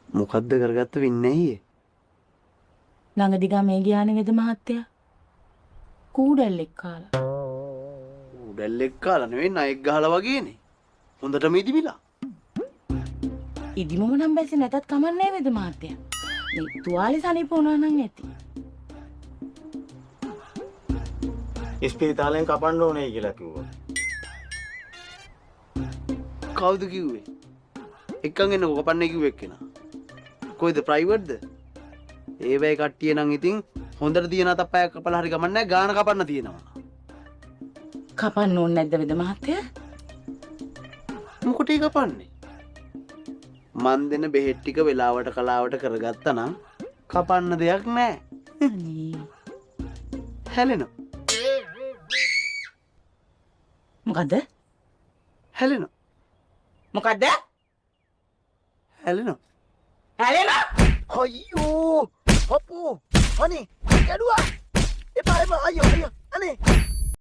මොකද්ද කරගත්ත වෙන්නේ ඇයි? ළඟදි ගමේ ගියානේ වෙද මහත්තයා. කූඩැල්ලෙක් කාලා. උඩැල්ලෙක් කාලා නෙවෙයි නයෙක් ගහලා වගේනේ. හොඳටම ඉදිමිලා. ඉදිමම නම් බැසි නැතත් කමන්නේ වෙද මහත්තයා. මේ තුවාලේ සනීප වුණා නම් ඇති. ඉස්පිරිතාලෙන් කපන්න ඕනේ කියලා කිව්වා. කවුද කිව්වේ? එක්කන් එන්නකො කපන්නේ කිව්වෙ එක්කෙනා. කොයිද ප්‍රයිවට්ද? ඒ වෙයි කට්ටිය නම් ඉතින් හොඳට තියන තප්පයක් කපලා හරි ගමන් නැහැ ගාන කපන්න තියෙනවා. කපන්න ඕනේ නැද්ද වෙද මහත්තයා? මොකටද කපන්නේ? මන් දෙන බෙහෙත් ටික වෙලාවට කලාවට කරගත්තා නම් කපන්න දෙයක් නැහැ. අනේ හැලෙනවා. මොකද? හැලෙනවා. මොකද? හැලෙනවා. හැලෙනවා. අයියෝ! අපෝ! අනේ! ගැඩුවා! එපා එපා අයියෝ අයියෝ! අනේ!